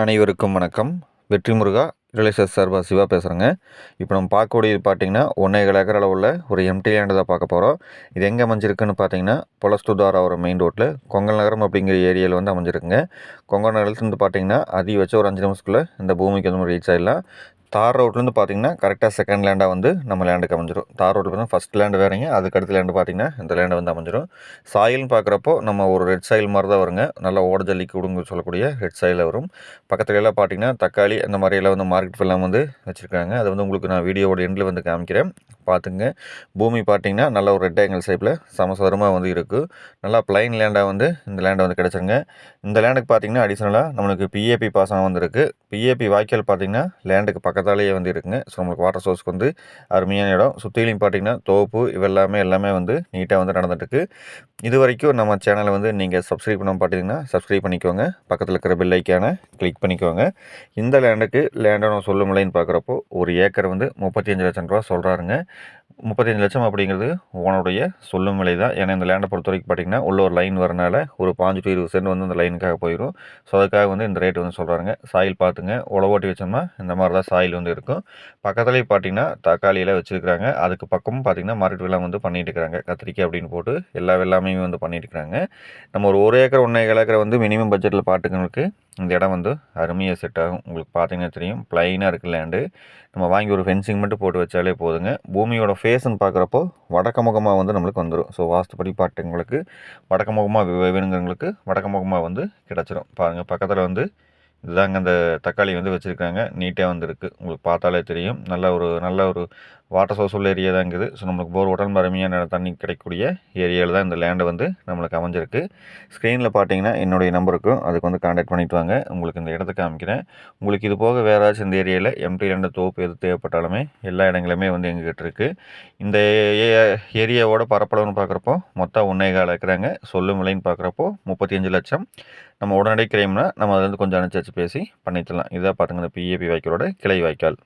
அனைவருக்கும் வணக்கம். வெற்றி முருகா ரியல் எஸ்டேட் சார்பா சிவா பேசுகிறேங்க. இப்போ நம்ம பார்க்கக்கூடியது பார்த்தீங்கன்னா 1.25 ஏக்கர் அளவுள்ள ஒரு எம்டி லேண்டு தான் பார்க்க போகிறோம். இது எங்கே அமைஞ்சிருக்குன்னு பார்த்தீங்கன்னா பொலஸ்துதாரா ஒரு மெயின் ரோட்டில் கொங்கல் நகரம் அப்படிங்கிற ஏரியாவில் வந்து அமைஞ்சிருக்குங்க. கொங்கல் நகரத்துலேருந்து பார்த்தீங்கன்னா அதிகபட்சம் ஒரு 5 நிமிஷத்துக்குள்ளே இந்த பூமிக்கு வந்து ரீச் ஆகிடலாம். தார் ரோட்லேருந்து பார்த்தீங்கன்னா கரெக்டாக செகண்ட் லேண்டாக வந்து நம்ம லேண்டுக்கு அமைஞ்சிரும். தார் ரோட்டில் பார்த்தீங்கன்னா ஃபஸ்ட் லேண்டு வேறுங்க, அதுக்கு அடுத்த லேண்டு பார்த்தீங்கன்னா இந்த லேண்டு வந்து அமைஞ்சிரும். சாயில்னு பார்க்குறப்போ நம்ம ஒரு ரெட் சாயில் மாதிரி தான் வருங்க. நல்லா ஓட ஜல்லி கூடுங்க சொல்லக்கூடிய ரெட் சாயிலில் வரும். பக்கத்துல எல்லாம் பார்த்தீங்கன்னா தக்காளி அந்த மாதிரியெல்லாம் வந்து மார்க்கெட் எல்லாம் வந்து வச்சுருக்காங்க. அது வந்து உங்களுக்கு நான் வீடியோவோட எண்டில் வந்து காமிக்கிறேன், பார்த்துங்க. பூமி பார்த்தீங்கன்னா நல்லா ஒரு ரெக்டாங்கிள் ஷேப்பில் சமசரமாக வந்து இருக்குது. நல்லா பிளைன் லேண்டாக வந்து இந்த லேண்டை வந்து கிடச்சிருங்க. இந்த லேண்டுக்கு பார்த்தீங்கன்னா அடிஷ்னலாக நம்மளுக்கு பிஏபி பாசனம் வந்து இருக்குது. பிஏபி வாய்க்கால் பார்த்தீங்கன்னா லேண்டுக்கு பக்கத்தாலேயே வந்து இருக்குங்க. ஸோ நம்மளுக்கு வாட்டர் சோர்ஸ்க்கு வந்து அருமையான இடம். சுற்றிலையும் பார்த்தீங்கன்னா தோப்பு எல்லாமே வந்து நீட்டாக வந்து நடந்துட்டுருக்கு. இது வரைக்கும் நம்ம சேனலை வந்து நீங்கள் சப்ஸ்கிரைப் பண்ண பார்த்தீங்கன்னா சப்ஸ்கிரைப் பண்ணிக்கோங்க. பக்கத்தில் இருக்கிற பெல் ஐக்கானை கிளிக் பண்ணிக்கோங்க. இந்த லேண்டுக்கு லேண்டோட சொல்லும் விலைன்னு பார்க்குறப்போ ஒரு ஏக்கர் வந்து 35 லட்சம் ரூபா சொல்கிறாருங்க. 35 லட்சம் அப்படிங்கிறது ஓனருடைய சொல்லும் விலை தான். ஏன்னா இந்த லேண்டை பொறுத்த வரைக்கும் பார்த்தீங்கன்னா உள்ள ஒரு லைன் வரனால ஒரு 5 to 20 சென்ட் வந்து அந்த லைனுக்காக போயிடும். ஸோ அதுக்காக வந்து இந்த ரேட் வந்து சொல்கிறாங்க. சாயில் பார்த்துங்க, உழவோட்டி வச்சோம்னா இந்த மாதிரி தான் சாயில் வந்து இருக்கும். பக்கத்துலேயே பார்த்தீங்கன்னா தக்காளியெல்லாம் வச்சுருக்காங்க. அதுக்கு பக்கமும் பார்த்தீங்கன்னா மார்க்கெட் வெள்ளாமை வந்து பண்ணிட்டு இருக்கிறாங்க. கத்திரிக்காய் அப்படின்னு போட்டு எல்லா வெள்ளாமையும் வந்து பண்ணிட்டு இருக்கிறாங்க. நம்ம ஒரு ஏக்கர் 1.25 ஏக்கர் வந்து மினிமம் பட்ஜெட்டில் பாட்டுங்களுக்கு இந்த இடம் வந்து அருமையாக செட் ஆகும். உங்களுக்கு பார்த்தீங்கன்னா தெரியும், ப்ளைனாக இருக்குது லேண்டு. நம்ம வாங்கி ஒரு ஃபென்சிங் மட்டும் போட்டு வச்சாலே போதுங்க. பூமியோட ஃபேஸ்ன்னு பார்க்குறப்போ வடக்கு முகமாக வந்து நம்மளுக்கு வந்துடும். ஸோ வாஸ்துப்படி பாட்டுங்களுக்கு வடக்கு முகமாக வேணுங்கிறவங்களுக்கு வடக்கு முகமாக வந்து கிடச்சிரும். பாருங்கள், பக்கத்தில் வந்து இதுதாங்க அந்த தக்காளி வந்து வச்சுருக்காங்க. நீட்டாக வந்து இருக்குது. உங்களுக்கு பார்த்தாலே தெரியும். நல்ல ஒரு வாட்டர் சோர்ஸ் உள்ள ஏரியா தான் இருக்குது. ஸோ நம்மளுக்கு போர் உடம்பு அருமையான தண்ணி கிடைக்கக்கூடிய ஏரியாவில் தான் இந்த லேண்டை வந்து நம்மளுக்கு அமைஞ்சிருக்கு. ஸ்க்ரீனில் பார்த்தீங்கன்னா என்னுடைய நம்பருக்கும் அதுக்கு வந்து கான்டாக்ட் பண்ணிட்டு வாங்க. உங்களுக்கு இந்த இடத்த காமிக்கிறேன். உங்களுக்கு இது போக வேறு ஏதாச்சும் இந்த ஏரியாவில் எம்டி லேண்டு தோப்பு எது தேவைப்பட்டாலுமே எல்லா இடங்களுமே வந்து எங்ககிட்ட இருக்குது. இந்த ஏரியாவோட பரப்பளவுன்னு பார்க்குறப்போ மொத்தம் 1.25 ஏக்கராங்க. சொல்லும் விலைன்னு பார்க்குறப்போ 35 லட்சம். நம்ம உடனடி கிரைம்னா நம்ம அதில் வந்து கொஞ்சம் அனுசரித்து பேசி பண்ணித்தரலாம். இதாக பார்த்துங்க இந்த பிஏபி வாய்க்காலோட கிளை வாய்க்கால்.